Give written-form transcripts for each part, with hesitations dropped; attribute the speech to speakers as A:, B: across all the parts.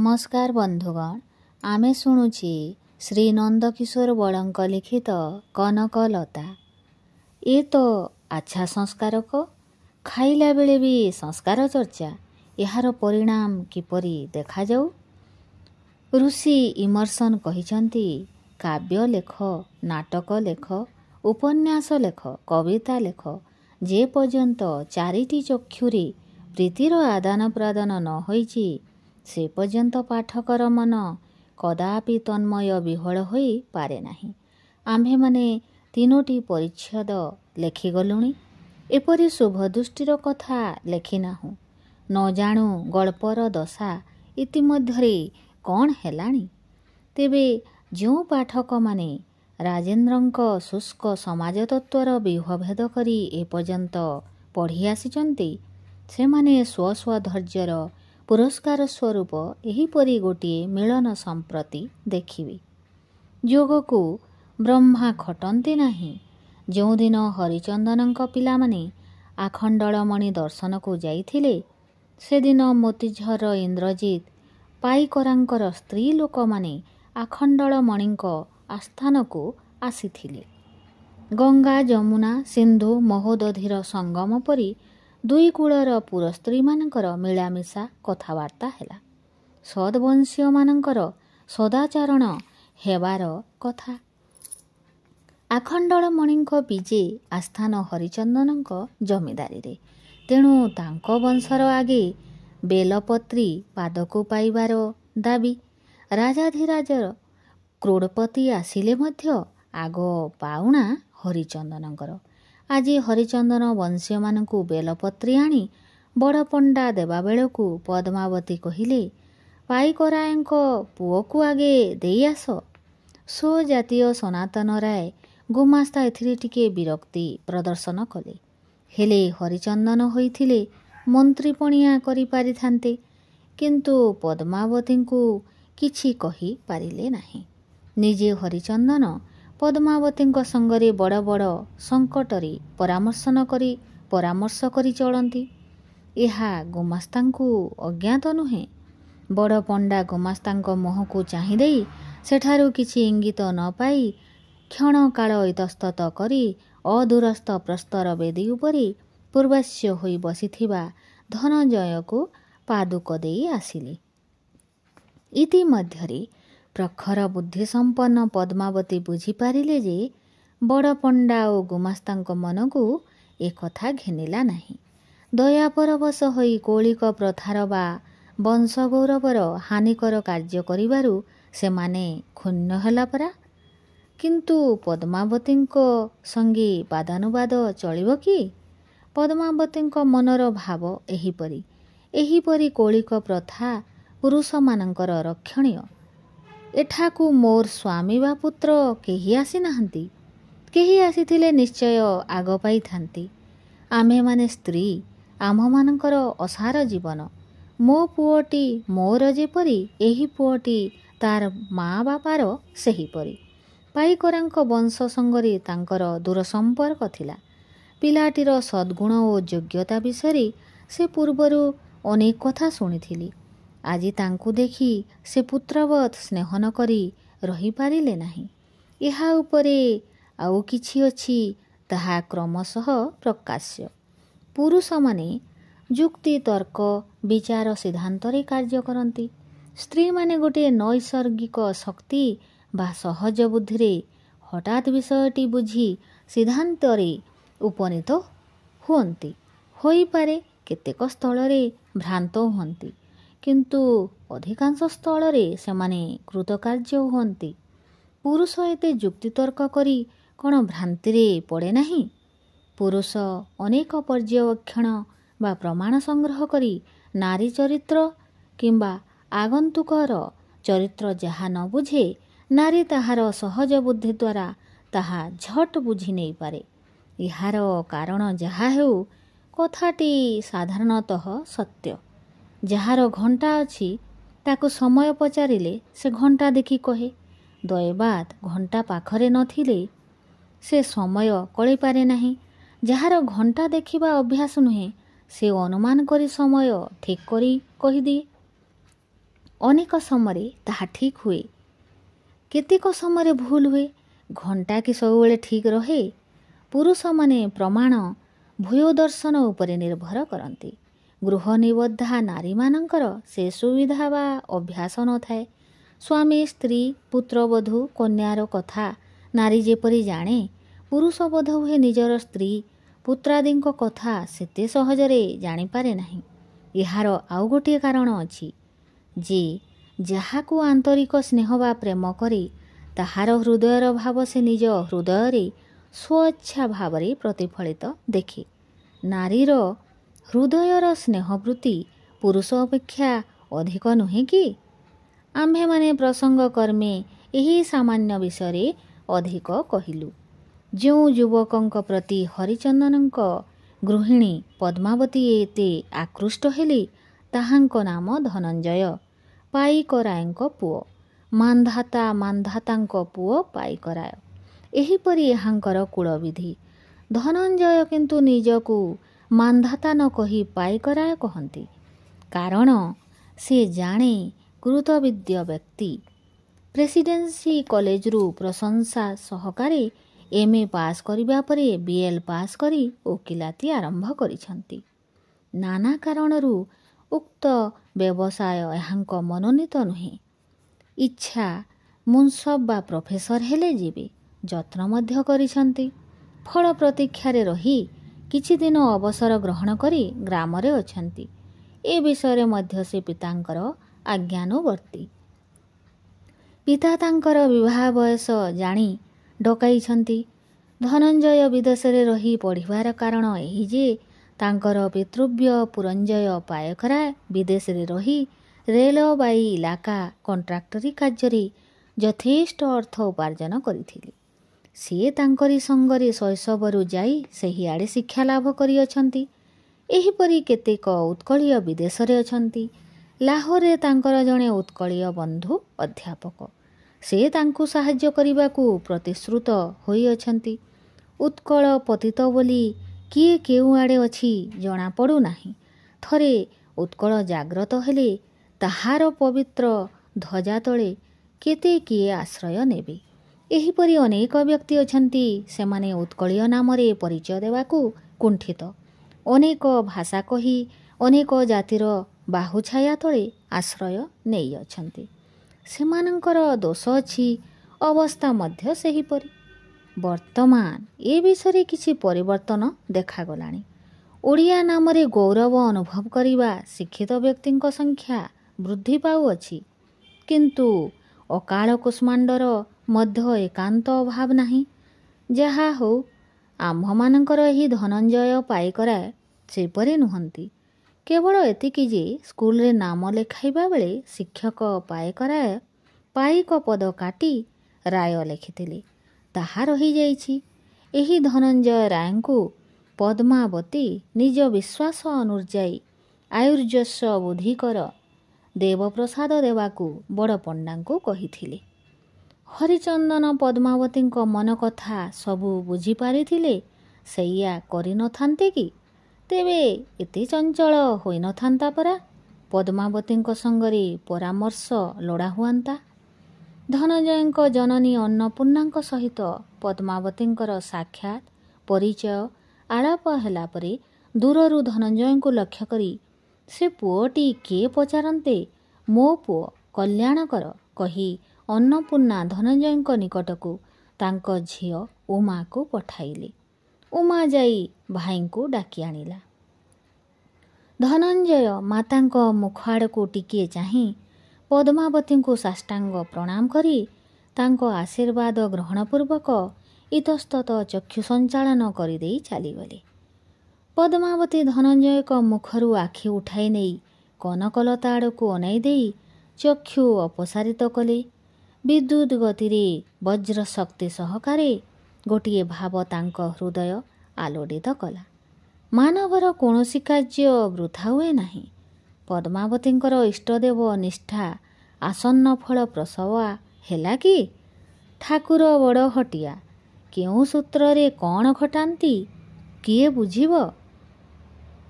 A: नमस्कार बंधुगण आमे शुणुची श्री नंदकिशोर बड़ंक लिखित कनकलता। ये तो अच्छा संस्कारक खाइला बेले भी संस्कार चर्चा यार परिणाम किपरि देखा जाऊ। ऋषि इमर्सन कहिचंती काव्य लेख, नाटक लेख, उपन्यास लेख, कविता लेख, जे पर्यंत चारिटी चक्षुरे प्रीतिर आदान प्रदान न होइछि से पर्यंत पाठकर मन कदापि तन्मय विह्वल होई पारे नाही। आम्भे माने तीनोटी परिच्छेद लेखिगलुणी, एपरि शुभ दृष्टिर कथा लेखिनाहु। न जाणु गल्पर दशा इतिमध्यरे कौन हेलाणी। तेबे जो पाठक माने राजेन्द्रंक शुष्क समाजतत्वर व्यूहभेद करी एपर्यंत पढ़ी आसिचंती से माने स्व स्व धैर्यर पुरस्कार स्वरूप एहीपरि गोटिए मिलन संप्रति देखिबे। जोगकु ब्रह्मा खटंती नाही। जो दिन हरिचंदनंक पिलामाने आखंडलमणि दर्शन को जाइथिले से दिन मोतीझर इंद्रजित पाइकरांकर स्त्री लोक माने आखंडलमणिंक आस्थान को आसीथिले। गंगा यमुना सिंधु महोदधिर संगम परी दुई कूलर पुर स्त्री मानकर मिलामिशा कथबार्ता हेला। सद्वंशीय मानकर सदाचरण हेबार कथा। आखंडलमणिंक बीजे आस्थान हरिचंदनंक जमीदारी रे, तेणु तांक वंशर आगे बेलपत्री पादको पाइबार दाबी। राजाधिराजर क्रोड़पति आसिले मध्य आग पाउणा हरिचंदनंकर। आज हरिचंदन वंशीय मानकु बेलपत्री आनी बड़ पंडा देवा बेलकु पद्मावती कहिले पाइकरायंक पुओकु आगे देई आस। सो जातीय सनातन राय गुमास्ता एथिरे टिके विरक्ति प्रदर्शन कले। हेले हरिचंदन होइथिले मंत्रीपणिया करि पारिथान्ते, किंतु पद्मावतींकु किछि कहि पारिले नाही। निजे हरिचंदन पद्मावतींक संगरे बड़ बड़ संकटरे परामर्श करी चलती। एहा गुमास्तांकु अज्ञात नुहे। बड़ पंडा गुमास्तांक मुहंकु चाहिदेई सेठारु किछि इंगित न पाई क्षण काल इतस्तत करी अदूरस्थ प्रस्तर बेदी उपरे पूर्वास्य होई बसिथिबा धनंजयकु पादुक देई आसिले। इति मध्यरे प्रखर बुद्धि संपन्न पद्मावती बुझिपारिले जे बड़ पंडा ओ गुमास्तांक मनकु ए कथा घेनिला नाही। दया परवश होई कौलिक प्रथार बा वंश गौरवर हानिकर कार्य करिबारु सेमाने क्षुण्ण हेला परा। किंतु पद्मावतींक संगे वादानुवाद चलिब कि? पद्मावतींक मनर भाव एहीपरि कौलिक प्रथा पुरुष मानकर रक्षणीय। एठाकु मोर स्वामी बा पुत्र केही आसी नाहंती। केही आसीथिले निश्चय आग पाई थांती। आमे माने स्त्री आम मानकर असार जीवन। मो पुओटी मोर जेपरि एही पुओटी तार माँ बापार सेहीपरि। पाइकरांक वंश संगरे तांकर दूर संपर्क थिला। पिलाटीर सद्गुण ओ योग्यता विषय से पूर्वरु अनेक कथा शुणिथिली। आजी तांकु देखि से पुत्रवत स्नेह न करी रही पारिले नाही। एहा उपरे आउ किछि अछि ताहा क्रमशः प्रकाश्य। पुरुष माने जुक्ति तर्क विचार सिद्धांतरे कार्य करती। स्त्री माने गोटे नैसर्गिक शक्ति बा सहज बुद्धिरे हठात विषयटी बुझी सिद्धांतरे उपनीत हुअन्ति। होई पारे केतेक स्थलरे भ्रांत हुअन्ति, किंतु अधिकांश स्थलरे सेमाने कृतकार्य हुअन्ति। पुरुष एते जुक्तितर्क करी कौन भ्रांतिरे पड़े नाही। पुरुष अनेक पर्यवेक्षण बा प्रमाण संग्रह करी नारी चरित्र किंबा आगंतुकर चरित्र जहा न बुझे नारी ताहार सहज बुद्धि द्वारा ताहा झट बुझी नहीं पारे। इहार कारण जहा हेउ कथाटी साधारणतः सत्य। जहार घंटा अछि ताकु समय पचारिले से घंटा देखि कहे। दयबाद घंटा पाखरे नथिले से समय कळी पारे नाही। जहार घंटा देखिबा अभ्यास नुहे से अनुमान करी समय ठीक करी कही दिए। ଅନେକ ସମୟରେ ତାହା ଠିକ୍ ହୁଏ, କେତେକ ସମୟରେ ଭୁଲ ହୁଏ। ଘଣ୍ଟା କି ସବୁବେଳେ ଠିକ୍ ରହେ? ପୁରୁଷମାନେ ପ୍ରମାଣ ଭୂୟଦର୍ଶନ ଉପରେ ନିର୍ଭର କରନ୍ତି। ଗୃହ ନିବଦ୍ଧା ନାରୀମାନଙ୍କର ସେ ସୁବିଧା ବା ଅଭ୍ୟାସ ନଥାଏ। ସ୍ୱାମୀ, ସ୍ତ୍ରୀ, ପୁତ୍ରବଧୂ, କନ୍ୟାର କଥା ନାରୀ ଯେପରି ଜାଣେ, ପୁରୁଷ ବୋଧହୁଏ ନିଜର ସ୍ତ୍ରୀ ପୁତ୍ରାଦିଙ୍କ କଥା ସେତେ ସହଜରେ ଜାଣିପାରେ ନାହିଁ। ଏହାର ଆଉ ଗୋଟିଏ କାରଣ ଅଛି ଯେ ଯାହାକୁ ଆନ୍ତରିକ ସ୍ନେହ ବା ପ୍ରେମ କରେ ତାହାର ହୃଦୟର ଭାବ ସେ ନିଜ ହୃଦୟରେ ସ୍ୱଇଚ୍ଛା ଭାବରେ ପ୍ରତିଫଳିତ ଦେଖେ। ନାରୀର ହୃଦୟର ସ୍ନେହବୃତ୍ତି ପୁରୁଷ ଅପେକ୍ଷା ଅଧିକ ନୁହେଁ କି? ଆମ୍ଭେମାନେ ପ୍ରସଙ୍ଗ କର୍ମେ ଏହି ସାମାନ୍ୟ ବିଷୟରେ ଅଧିକ କହିଲୁ। ଯେଉଁ ଯୁବକଙ୍କ ପ୍ରତି ହରିଚନ୍ଦନଙ୍କ ଗୃହିଣୀ ପଦ୍ମାବତୀ ଏତେ ଆକୃଷ୍ଟ ହେଲେ ତାହାଙ୍କ ନାମ ଧନଞ୍ଜୟ, ପାଇକରାୟଙ୍କ ପୁଅ। ମାନ୍ଧାତାଙ୍କ ପୁଅ ପାଇକରାୟ। ଏହିପରି ଏହାଙ୍କର କୁଳବିଧି। ଧନଞ୍ଜୟ କିନ୍ତୁ ନିଜକୁ ମାନ୍ଧାତା ନ କହି ପାଇକରାୟ କହନ୍ତି, କାରଣ ସେ ଜାଣେ କୃତବିଦ୍ୟ ବ୍ୟକ୍ତି। ପ୍ରେସିଡେନ୍ସି କଲେଜରୁ ପ୍ରଶଂସା ସହକାରେ MA ପାସ୍ କରିବା ପରେ BL ପାସ୍ କରି ଓକିଲାତି ଆରମ୍ଭ କରିଛନ୍ତି। ନାନା କାରଣରୁ ଉକ୍ତ ବ୍ୟବସାୟ ଏହାଙ୍କ ମନୋନୀତ ନୁହେଁ। ଇଚ୍ଛା ମୁନ୍ସଫ୍ ବା ପ୍ରଫେସର ହେଲେ ଯିବେ। ଯତ୍ନ ମଧ୍ୟ କରିଛନ୍ତି। ଫଳ ପ୍ରତୀକ୍ଷାରେ ରହି କିଛିଦିନ ଅବସର ଗ୍ରହଣ କରି ଗ୍ରାମରେ ଅଛନ୍ତି। ଏ ବିଷୟରେ ମଧ୍ୟ ସେ ପିତାଙ୍କର ଆଜ୍ଞାନୁବର୍ତ୍ତୀ। ପିତା ତାଙ୍କର ବିବାହ ବୟସ ଜାଣି ଡକାଇଛନ୍ତି। ଧନଞ୍ଜୟ ବିଦେଶରେ ରହି ପଢ଼ିବାର କାରଣ ଏହି ଯେ ତାଙ୍କର ପିତୃବ୍ୟ ପୁରଞ୍ଜୟ ପାଇକରାୟ ବିଦେଶରେ ରହି ରେଳବାଇ ଇଲାକା କଣ୍ଟ୍ରାକ୍ଟରୀ କାର୍ଯ୍ୟରେ ଯଥେଷ୍ଟ ଅର୍ଥ ଉପାର୍ଜନ କରିଥିଲେ। ସେ ତାଙ୍କରି ସଙ୍ଗରେ ଶୈଶବରୁ ଯାଇ ସେହିଆଡ଼େ ଶିକ୍ଷା ଲାଭ କରିଅଛନ୍ତି। ଏହିପରି କେତେକ ଉତ୍କଳୀୟ ବିଦେଶରେ ଅଛନ୍ତି। ଲାହୋରରେ ତାଙ୍କର ଜଣେ ଉତ୍କଳୀୟ ବନ୍ଧୁ ଅଧ୍ୟାପକ। ସେ ତାଙ୍କୁ ସାହାଯ୍ୟ କରିବାକୁ ପ୍ରତିଶ୍ରୁତ ହୋଇଅଛନ୍ତି। ଉତ୍କଳ ପତିତ ବୋଲି କିଏ କେଉଁଆଡ଼େ ଅଛି ଜଣାପଡ଼ୁନାହିଁ। ଥରେ ଉତ୍କଳ ଜାଗ୍ରତ ହେଲେ ତାହାର ପବିତ୍ର ଧ୍ୱଜା ତଳେ କେତେ କିଏ ଆଶ୍ରୟ ନେବେ। ଏହିପରି ଅନେକ ବ୍ୟକ୍ତି ଅଛନ୍ତି, ସେମାନେ ଉତ୍କଳୀୟ ନାମରେ ପରିଚୟ ଦେବାକୁ କୁଣ୍ଠିତ। ଅନେକ ଭାଷା କହି ଅନେକ ଜାତିର ବାହୁଛାୟା ତଳେ ଆଶ୍ରୟ ନେଇଅଛନ୍ତି। ସେମାନଙ୍କର ଦୋଷ ଅଛି, ଅବସ୍ଥା ମଧ୍ୟ ସେହିପରି। ବର୍ତ୍ତମାନ ଏ ବିଷୟରେ କିଛି ପରିବର୍ତ୍ତନ ଦେଖାଗଲାଣି। ଓଡ଼ିଆ ନାମରେ ଗୌରବ ଅନୁଭବ କରିବା ଶିକ୍ଷିତ ବ୍ୟକ୍ତିଙ୍କ ସଂଖ୍ୟା ବୃଦ୍ଧି ପାଉଅଛି, କିନ୍ତୁ ଅକାଳ କୁଷ୍ମାଣ୍ଡର ମଧ୍ୟ ଏକାନ୍ତ ଅଭାବ ନାହିଁ। ଯାହା ହଉ, ଆମ୍ଭମାନଙ୍କର ଏହି ଧନଞ୍ଜୟ ପାଇକରାୟ ସେପରି ନୁହନ୍ତି। କେବଳ ଏତିକି ଯେ ସ୍କୁଲରେ ନାମ ଲେଖାଇବା ବେଳେ ଶିକ୍ଷକ ପାଇକରାୟ ପାଇକ ପଦ କାଟି ରାୟ ଲେଖିଥିଲେ, ତାହା ରହିଯାଇଛି। ଏହି ଧନଞ୍ଜୟ ରାୟଙ୍କୁ ପଦ୍ମାବତୀ ନିଜ ବିଶ୍ୱାସ ଅନୁଯାୟୀ ଆୟୁର୍ଯସ୍ୱ ବୁଦ୍ଧିକର ଦେବପ୍ରସାଦ ଦେବାକୁ ବଡ଼ପଣ୍ଡାଙ୍କୁ କହିଥିଲେ। ହରିଚନ୍ଦନ ପଦ୍ମାବତୀଙ୍କ ମନ କଥା ସବୁ ବୁଝିପାରିଥିଲେ ସେଇଆ କରିନଥାନ୍ତେ କି? ତେବେ ଏତେ ଚଞ୍ଚଳ ହୋଇନଥାନ୍ତା ପରା। ପଦ୍ମାବତୀଙ୍କ ସଙ୍ଗରେ ପରାମର୍ଶ ଲୋଡ଼ା ହୁଅନ୍ତା। ଧନଞ୍ଜୟଙ୍କ ଜନନୀ ଅନ୍ନପୂର୍ଣ୍ଣାଙ୍କ ସହିତ ପଦ୍ମାବତୀଙ୍କର ସାକ୍ଷାତ ପରିଚୟ ଆଳାପ ହେଲା ପରେ ଦୂରରୁ ଧନଞ୍ଜୟଙ୍କୁ ଲକ୍ଷ୍ୟ କରି ସେ ପୁଅଟି କିଏ ପଚାରନ୍ତେ ମୋ ପୁଅ କଲ୍ୟାଣକର କହି ଅନ୍ନପୂର୍ଣ୍ଣା ଧନଞ୍ଜୟଙ୍କ ନିକଟକୁ ତାଙ୍କ ଝିଅ ଉମାକୁ ପଠାଇଲେ। ଉମା ଯାଇ ଭାଇଙ୍କୁ ଡାକି ଆଣିଲା। ଧନଞ୍ଜୟ ମାତାଙ୍କ ମୁଖ ଆଡ଼କୁ ଟିକିଏ ଚାହିଁ ପଦ୍ମାବତୀଙ୍କୁ ସାଷ୍ଟାଙ୍ଗ ପ୍ରଣାମ କରି ତାଙ୍କ ଆଶୀର୍ବାଦ ଗ୍ରହଣ ପୂର୍ବକ ଇତସ୍ତତ ଚକ୍ଷୁ ସଞ୍ଚାଳନ କରିଦେଇ ଚାଲିଗଲେ। ପଦ୍ମାବତୀ ଧନଞ୍ଜୟଙ୍କ ମୁଖରୁ ଆଖି ଉଠାଇ ନେଇ କନକଲତା ଆଡ଼କୁ ଅନାଇ ଦେଇ ଚକ୍ଷୁ ଅପସାରିତ କଲେ। ବିଦ୍ୟୁତ୍ ଗତିରେ ବଜ୍ର ଶକ୍ତି ସହକାରେ ଗୋଟିଏ ଭାବ ତାଙ୍କ ହୃଦୟ ଆଲୋଡ଼ିତ କଲା। ମାନବର କୌଣସି କାର୍ଯ୍ୟ ବୃଥା ହୁଏ ନାହିଁ। ପଦ୍ମାବତୀଙ୍କର ଇଷ୍ଟଦେବ ନିଷ୍ଠା ଆସନ୍ନ ଫଳ ପ୍ରସବ ହେଲା କି? ଠାକୁର ବଡ଼ ହଟିଆ, କେଉଁ ସୂତ୍ରରେ କ'ଣ ଘଟାନ୍ତି କିଏ ବୁଝିବ?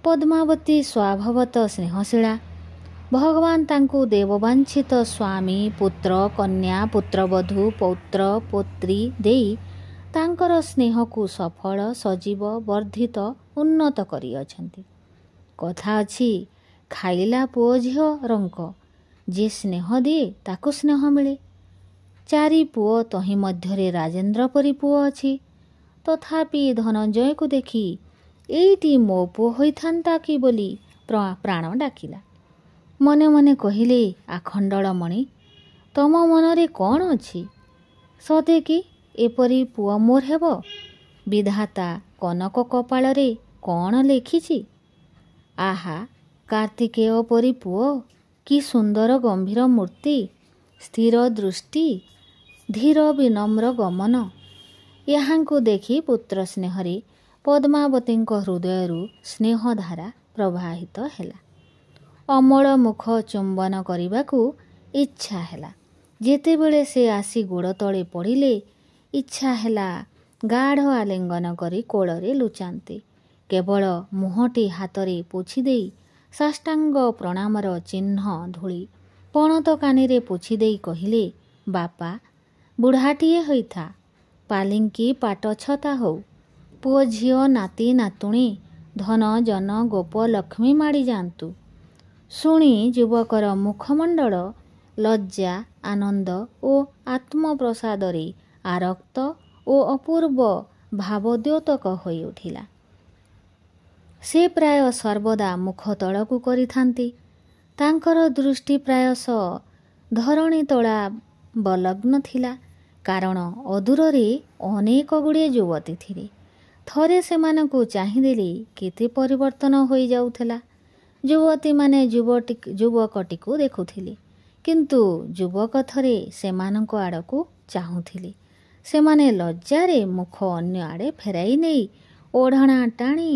A: ପଦ୍ମାବତୀ ସ୍ୱଭାବତଃ ସ୍ନେହଶୀଳା। ଭଗବାନ ତାଙ୍କୁ ଦେବବାଞ୍ଛିତ ସ୍ୱାମୀ, ପୁତ୍ର, କନ୍ୟା, ପୁତ୍ରବଧୂ, ପୌତ୍ର, ପୌତ୍ରୀ ଦେଇ ତାଙ୍କର ସ୍ନେହକୁ ସଫଳ, ସଜୀବ, ବର୍ଦ୍ଧିତ, ଉନ୍ନତ କରିଅଛନ୍ତି। କଥା ଅଛି, ଖାଇଲା ପୁଅ ଝିଅ ରଙ୍କ, ଯିଏ ସ୍ନେହ ଦିଏ ତାକୁ ସ୍ନେହ ମିଳେ। 4 ପୁଅ ତହିଁ ମଧ୍ୟରେ ରାଜେନ୍ଦ୍ର ପରି ପୁଅ ଅଛି। ତଥାପି ଧନଞ୍ଜୟକୁ ଦେଖି ଏଇଟି ମୋ ପୁଅ ହୋଇଥାନ୍ତା କି ବୋଲି ପ୍ରାଣ ଡାକିଲା। ମନେ ମନେ କହିଲେ, ଆଖଣ୍ଡଳମଣି, ତମ ମନରେ କ'ଣ ଅଛି? ସତେ କି ଏପରି ପୁଅ ମୋର ହେବ? ବିଧାତା କନକ କପାଳରେ କ'ଣ ଲେଖିଛି? ଆହା, କାର୍ତ୍ତିକେୟ ପରି ପୁଅ, କି ସୁନ୍ଦର ଗମ୍ଭୀର ମୂର୍ତ୍ତି, ସ୍ଥିର ଦୃଷ୍ଟି, ଧୀର ବିନମ୍ର ଗମନ। ଏହାଙ୍କୁ ଦେଖି ପୁତ୍ର ସ୍ନେହରେ ପଦ୍ମାବତୀଙ୍କ ହୃଦୟରୁ ସ୍ନେହଧାରା ପ୍ରବାହିତ ହେଲା। ଅମଳ ମୁଖ ଚୁମ୍ବନ କରିବାକୁ ଇଚ୍ଛା ହେଲା। ଯେତେବେଳେ ସେ ଆସି ଗୋଡ଼ ତଳେ ପଡ଼ିଲେ, ଇଚ୍ଛା ହେଲା ଗାଢ଼ ଆଲିଙ୍ଗନ କରି କୋଳରେ ଲୁଚାନ୍ତି। କେବଳ ମୁହଁଟି ହାତରେ ପୋଛିଦେଇ ସାଷ୍ଟାଙ୍ଗ ପ୍ରଣାମର ଚିହ୍ନ ଧୂଳି ପଣତ କାନିରେ ପୋଛିଦେଇ କହିଲେ, ବାପା, ବୁଢ଼ାଟିଏ ହୋଇଥା, ପାଲିଙ୍କି ପାଟ ଛତା ହଉ, ପୁଅ ଝିଅ ନାତି ନାତୁଣୀ ଧନ ଜନ ଗୋପ ଲକ୍ଷ୍ମୀ ମାଡ଼ି ଯାଆନ୍ତୁ। ଶୁଣି ଯୁବକର ମୁଖମଣ୍ଡଳ ଲଜ୍ଜା, ଆନନ୍ଦ ଓ ଆତ୍ମପ୍ରସାଦରେ ଆରକ୍ତ ଓ ଅପୂର୍ବ ଭାବଦ୍ୟୋତକ ହୋଇ ଉଠିଲା। ସେ ପ୍ରାୟ ସର୍ବଦା ମୁଖ ତଳକୁ କରିଥାନ୍ତି। ତାଙ୍କର ଦୃଷ୍ଟି ପ୍ରାୟଶଃ ଧରଣୀତଳାବଲଗ୍ନ ଥିଲା। କାରଣ ଅଦୂରରେ ଅନେକ ଗୁଡ଼ିଏ ଯୁବତୀ ଥିଲେ। ଥରେ ସେମାନଙ୍କୁ ଚାହିଁଦେଲେ କେତେ ପରିବର୍ତ୍ତନ ହୋଇଯାଉଥିଲା। ଯୁବତୀମାନେ ଯୁବକଟିକୁ ଦେଖୁଥିଲେ, କିନ୍ତୁ ଯୁବକ ଥରେ ସେମାନଙ୍କ ଆଡ଼କୁ ଚାହୁଁଥିଲେ। ସେମାନେ ଲଜ୍ଜାରେ ମୁଖ ଅନ୍ୟ ଆଡ଼େ ଫେରାଇ ନେଇ ଓଢ଼ଣା ଟାଣି,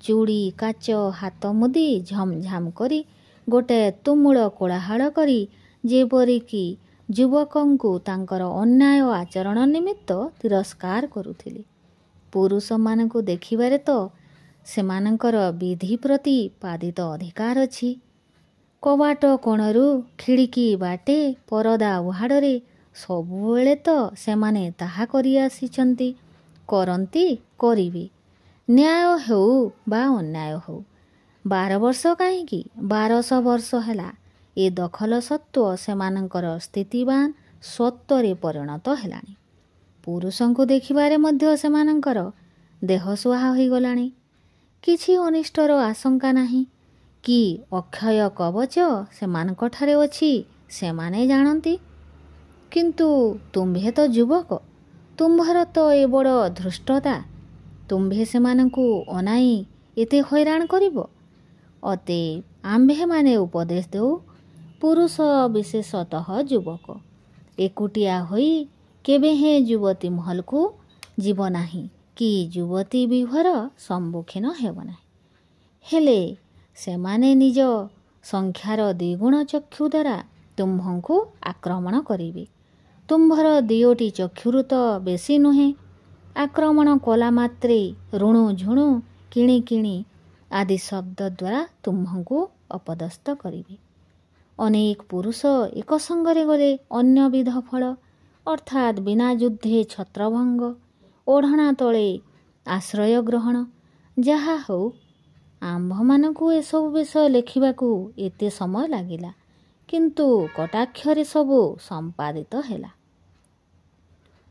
A: ଚୁଡ଼ି କାଚ ହାତ ମୁଦି ଝମଝାମ କରି ଗୋଟାଏ ତୁମୁଳ କୋଳାହଳ କରି ଯେପରିକି ଯୁବକଙ୍କୁ ତାଙ୍କର ଅନ୍ୟାୟ ଆଚରଣ ନିମିତ୍ତ ତିରସ୍କାର କରୁଥିଲେ। ପୁରୁଷମାନଙ୍କୁ ଦେଖିବାରେ ତ ସେମାନଙ୍କର ବିଧି ପ୍ରତି ପାଦିତ ଅଧିକାର ଅଛି। କବାଟ କୋଣରୁ ଖିଡ଼ିକି ବାଟେ, ପରଦା ଉହାଡ଼ରେ ସବୁବେଳେ ତ ସେମାନେ ତାହା କରିଆସିଛନ୍ତି, କରନ୍ତି, କରିବେ। ନ୍ୟାୟ ହେଉ ବା ଅନ୍ୟାୟ ହେଉ। 12 ବର୍ଷ କାହିଁକି, 1200 ବର୍ଷ ହେଲା ଏ ଦଖଲ ସତ୍ତ୍ୱ ସେମାନଙ୍କର ସ୍ଥିତିବାନ ସତ୍ତ୍ୱରେ ପରିଣତ ହେଲାଣି। ପୁରୁଷଙ୍କୁ ଦେଖିବାରେ ମଧ୍ୟ ସେମାନଙ୍କର ଦେହ ସୁହା ହୋଇଗଲାଣି। କିଛି ଅନିଷ୍ଟର ଆଶଙ୍କା ନାହିଁ। କି ଅକ୍ଷୟ କବଚ ସେମାନଙ୍କଠାରେ ଅଛି ସେମାନେ ଜାଣନ୍ତି। କିନ୍ତୁ ତୁମ୍ଭେ ତ ଯୁବକ, ତୁମ୍ଭର ତ ଏ ବଡ଼ ଧୃଷ୍ଟତା। ତୁମ୍ଭେ ସେମାନଙ୍କୁ ଅନାଇ ଏତେ ହଇରାଣ କରିବ? ଅତଏବ ଆମ୍ଭେମାନେ ଉପଦେଶ ଦେଉ, ପୁରୁଷ ବିଶେଷତଃ ଯୁବକ ଏକୁଟିଆ ହୋଇ କେବେ ହେଁ ଯୁବତୀ ମହଲକୁ ଯିବ ନାହିଁ କି ଯୁବତୀ ବିବାହର ସମ୍ମୁଖୀନ ହେବ ନାହିଁ। ହେଲେ ସେମାନେ ନିଜ ସଂଖ୍ୟାର ଦ୍ୱିଗୁଣ ଚକ୍ଷୁ ଦ୍ୱାରା ତୁମ୍ଭଙ୍କୁ ଆକ୍ରମଣ କରିବେ। ତୁମ୍ଭର 2ଟି ଚକ୍ଷୁରୁ ତ ବେଶୀ ନୁହେଁ। ଆକ୍ରମଣ କଲା ମାତ୍ରେ ରୁଣୁ ଝୁଣୁ କିଣି କିଣି ଆଦି ଶବ୍ଦ ଦ୍ୱାରା ତୁମ୍ଭଙ୍କୁ ଅପଦସ୍ଥ କରିବେ। ଅନେକ ପୁରୁଷ ଏକ ସଙ୍ଗରେ ଗଲେ ଅନ୍ୟବିଧ ଫଳ, ଅର୍ଥାତ୍ ବିନା ଯୁଦ୍ଧେ ଛତ୍ରଭଙ୍ଗ, ଓଢ଼ଣା ତଳେ ଆଶ୍ରୟ ଗ୍ରହଣ। ଯାହା ହେଉ, ଆମ୍ଭମାନଙ୍କୁ ଏସବୁ ବିଷୟ ଲେଖିବାକୁ ଏତେ ସମୟ ଲାଗିଲା, କିନ୍ତୁ କଟାକ୍ଷରେ ସବୁ ସମ୍ପାଦିତ ହେଲା।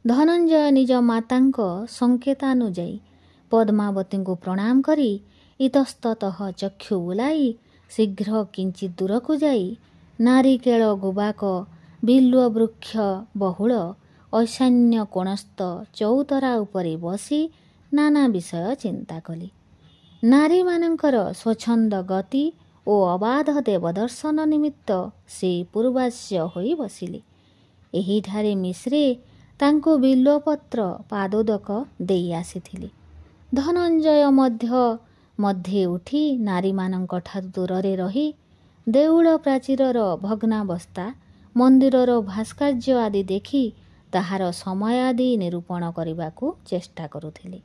A: ଧନଞ୍ଜୟ ନିଜ ମାତାଙ୍କ ସଙ୍କେତାନୁଯାୟୀ ପଦ୍ମାବତୀଙ୍କୁ ପ୍ରଣାମ କରି ଇତସ୍ତତଃ ଚକ୍ଷୁ ବୁଲାଇ ଶୀଘ୍ର କିଞ୍ଚିତ୍ ଦୂରକୁ ଯାଇ ନାରିକେଳ ଗୁବାକ ବିଲ୍ୱବୃକ୍ଷ ବହୁଳ ଐଶାନ୍ୟ କୋଣସ୍ଥ ଚଉତରା ଉପରେ ବସି ନାନା ବିଷୟ ଚିନ୍ତା କଲି। ନାରୀମାନଙ୍କର ସ୍ୱଚ୍ଛନ୍ଦ ଗତି ଓ ଅବାଧ ଦେବଦର୍ଶନ ନିମିତ୍ତ ସେ ପୂର୍ବାସ୍ୟ ହୋଇ ବସିଲେ। ଏହିଠାରେ ମିଶ୍ରେ ତାଙ୍କୁ ବିଲ୍ୱପତ୍ର ପାଦୋଦକ ଦେଇ ଆସିଥିଲେ। ଧନଞ୍ଜୟ ମଧ୍ୟେ ଉଠି ନାରୀମାନଙ୍କଠାରୁ ଦୂରରେ ରହି ଦେଉଳ ପ୍ରାଚୀରର ଭଗ୍ନାବସ୍ଥା, ମନ୍ଦିରର ଭାସ୍କର୍ଯ୍ୟ ଆଦି ଦେଖି ତାହାର ସମୟ ଆଦି ନିରୂପଣ କରିବାକୁ ଚେଷ୍ଟା କରୁଥିଲେ।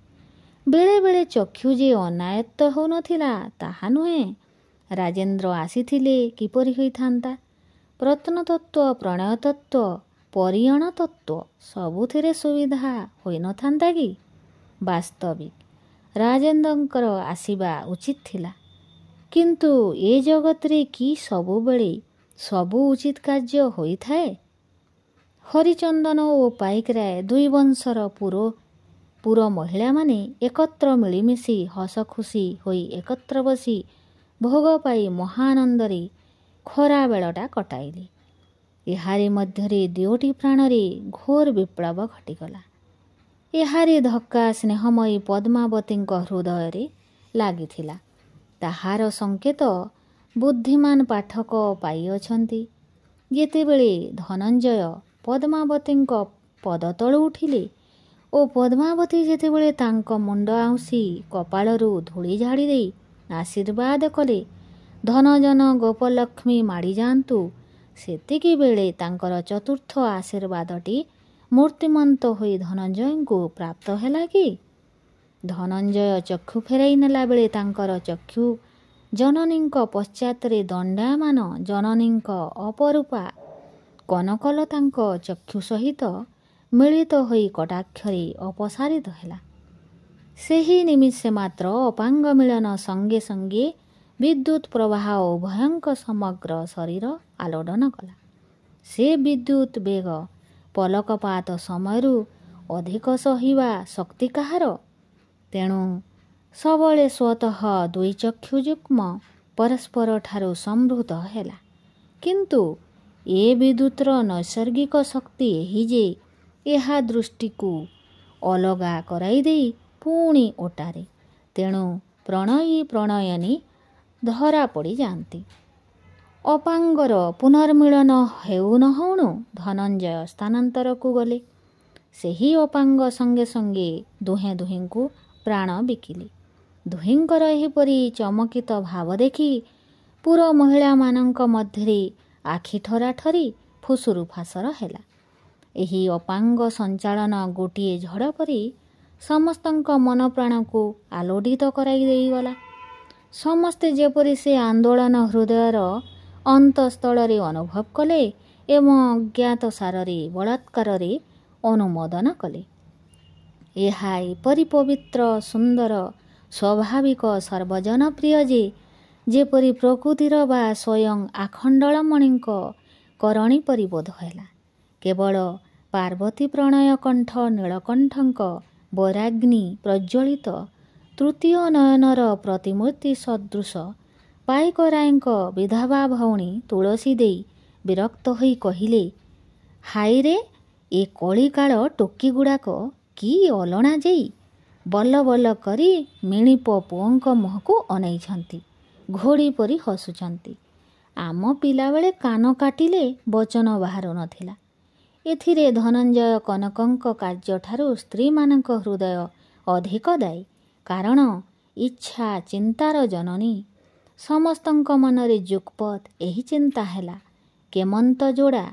A: ବେଳେ ବେଳେ ଚକ୍ଷୁ ଯେ ଅନାୟତ୍ତ ହେଉନଥିଲା ତାହା ନୁହେଁ, ରାଜେନ୍ଦ୍ର ଆସିଥିଲେ କିପରି ହୋଇଥାନ୍ତା? ପ୍ରତ୍ନତତ୍ତ୍ୱ, ପ୍ରଣୟତତ୍ତ୍ୱ, ପରିୟଣ ତତ୍ତ୍ୱ ସବୁଥିରେ ସୁବିଧା ହୋଇନଥାନ୍ତା କି? ବାସ୍ତବିକ ରାଜେନ୍ଦ୍ରଙ୍କର ଆସିବା ଉଚିତ ଥିଲା। କିନ୍ତୁ ଏ ଜଗତରେ କି ସବୁବେଳେ ସବୁ ଉଚିତ କାର୍ଯ୍ୟ ହୋଇଥାଏ? ହରିଚନ୍ଦନ ଓ ପାଇକରାୟ ଦୁଇ ବଂଶର ପୁର ମହିଳାମାନେ ଏକତ୍ର ମିଳିମିଶି ହସଖୁସି ହୋଇ ଏକତ୍ର ବସି ଭୋଗ ପାଇ ମହାନନ୍ଦରେ ଖରା ବେଳଟା କଟାଇଲେ। ଏହାରି ମଧ୍ୟରେ ଦିଓଟି ପ୍ରାଣରେ ଘୋର ବିପ୍ଳବ ଘଟିଗଲା। ଏହାରି ଧକ୍କା ସ୍ନେହମୟୀ ପଦ୍ମାବତୀଙ୍କ ହୃଦୟରେ ଲାଗିଥିଲା। ତାହାର ସଂକେତ ବୁଦ୍ଧିମାନ ପାଠକ ପାଇଅଛନ୍ତି। ଯେତେବେଳେ ଧନଞ୍ଜୟ ପଦ୍ମାବତୀଙ୍କ ପଦତଳୁ ଉଠିଲେ ଓ ପଦ୍ମାବତୀ ଯେତେବେଳେ ତାଙ୍କ ମୁଣ୍ଡ ଆଉଁସି କପାଳରୁ ଧୂଳି ଝାଡ଼ି ଦେଇ ଆଶୀର୍ବାଦ କଲେ, ଧନଜନ ଗୋପଲକ୍ଷ୍ମୀ ମାଡ଼ିଯାଆନ୍ତୁ, ସେତିକିବେଳେ ତାଙ୍କର ଚତୁର୍ଥ ଆଶୀର୍ବାଦଟି ମୂର୍ତ୍ତିମନ୍ତ ହୋଇ ଧନଞ୍ଜୟଙ୍କୁ ପ୍ରାପ୍ତ ହେଲା କି? ଧନଞ୍ଜୟ ଚକ୍ଷୁ ଫେରାଇ ନେଲା ବେଳେ ତାଙ୍କର ଚକ୍ଷୁ ଜନନୀଙ୍କ ପଶ୍ଚାତରେ ଦଣ୍ଡାୟମାନ ଜନନୀଙ୍କ ଅପରୂପା କନକଲତାଙ୍କ ଚକ୍ଷୁ ସହିତ ମିଳିତ ହୋଇ କଟାକ୍ଷରେ ଅପସାରିତ ହେଲା। ସେହି ନିମିଷେ ମାତ୍ର ଅପାଙ୍ଗ ମିଳନ ସଙ୍ଗେ ସଙ୍ଗେ ବିଦ୍ୟୁତ୍ ପ୍ରବାହ ଉଭୟଙ୍କ ସମଗ୍ର ଶରୀର ଆଲୋଡ଼ନ କଲା। ସେ ବିଦ୍ୟୁତ୍ ବେଗ ପଲକପାତ ସମୟରୁ ଅଧିକ ସହିବା ଶକ୍ତି କାହାର? ତେଣୁ ସବୁବେଳେ ସ୍ୱତଃ ଦୁଇ ଚକ୍ଷୁ ଯୁଗ୍ମ ପରସ୍ପରଠାରୁ ସମ୍ଭୃତ ହେଲା। କିନ୍ତୁ ଏ ବିଦ୍ୟୁତ୍ର ନୈସର୍ଗିକ ଶକ୍ତି ଏହି ଯେ ଏହା ଦୃଷ୍ଟିକୁ ଅଲଗା କରାଇ ଦେଇ ପୁଣି ଓଟାରେ। ତେଣୁ ପ୍ରଣୟୀ ପ୍ରଣୟନୀ ଧରା ପଡ଼ିଯାଆନ୍ତି। ଅପାଙ୍ଗର ପୁନର୍ମିଳନ ହେଉ ନ ହେଉଣୁ ଧନଞ୍ଜୟ ସ୍ଥାନାନ୍ତରକୁ ଗଲେ। ସେହି ଅପାଙ୍ଗ ସଙ୍ଗେ ସଙ୍ଗେ ଦୁହେଁ ଦୁହିଁଙ୍କୁ ପ୍ରାଣ ବିକିଲେ। ଦୁହିଁଙ୍କର ଏହିପରି ଚମକିତ ଭାବ ଦେଖି ପୁର ମହିଳାମାନଙ୍କ ମଧ୍ୟରେ ଆଖି ଠରାଠରି ଫୁସୁରୁ ଫାସର ହେଲା। ଏହି ଅପାଙ୍ଗ ସଞ୍ଚାଳନ ଗୋଟିଏ ଝଡ଼ ପରି ସମସ୍ତଙ୍କ ମନ ପ୍ରାଣକୁ ଆଲୋଡ଼ିତ କରାଇ ଦେଇଗଲା। ସମସ୍ତେ ଯେପରି ସେ ଆନ୍ଦୋଳନ ହୃଦୟର ଅନ୍ତଃସ୍ଥଳରେ ଅନୁଭବ କଲେ ଏବଂ ଅଜ୍ଞାତସାରରେ ବଳାତ୍କାରରେ ଅନୁମୋଦନ କଲେ। ଏହା ଏପରି ପବିତ୍ର, ସୁନ୍ଦର, ସ୍ୱାଭାବିକ, ସର୍ବଜନପ୍ରିୟ ଯେ ଯେପରି ପ୍ରକୃତିର ବା ସ୍ୱୟଂ ଆଖଣ୍ଡଳମଣିଙ୍କ କରଣୀ ପରି ବୋଧ ହେଲା। କେବଳ ପାର୍ବତୀ ପ୍ରଣୟ କଣ୍ଠ ନୀଳକଣ୍ଠଙ୍କ ବୈରାଗ୍ନି ପ୍ରଜ୍ୱଳିତ ତୃତୀୟ ନୟନର ପ୍ରତିମୂର୍ତ୍ତି ସଦୃଶ ପାଇକରାୟଙ୍କ ବିଧବା ଭଉଣୀ ତୁଳସୀ ଦେଇ ବିରକ୍ତ ହୋଇ କହିଲେ, ହାଇରେ, ଏ କଳିକାଳ ଟୋକିଗୁଡ଼ାକ କି ଅଲଣା ଯେଇ ବଲ ବଲ କରି ମିଣିପ ପୁଅଙ୍କ ମୁହଁକୁ ଅନେଇଛନ୍ତି, ଘୋଡ଼ି ପରି ହସୁଛନ୍ତି। ଆମ ପିଲାବେଳେ କାନ କାଟିଲେ ବଚନ ବାହାରୁ ନଥିଲା। ଏଥିରେ ଧନଞ୍ଜୟ କନକଙ୍କ କାର୍ଯ୍ୟଠାରୁ ସ୍ତ୍ରୀମାନଙ୍କ ହୃଦୟ ଅଧିକ ଦାୟୀ। କାରଣ ଇଚ୍ଛା ଚିନ୍ତାର ଜନନୀ। ସମସ୍ତଙ୍କ ମନରେ ଯୁଗପତ୍ ଏହି ଚିନ୍ତା ହେଲା, କେମନ୍ତ ଯୋଡ଼ା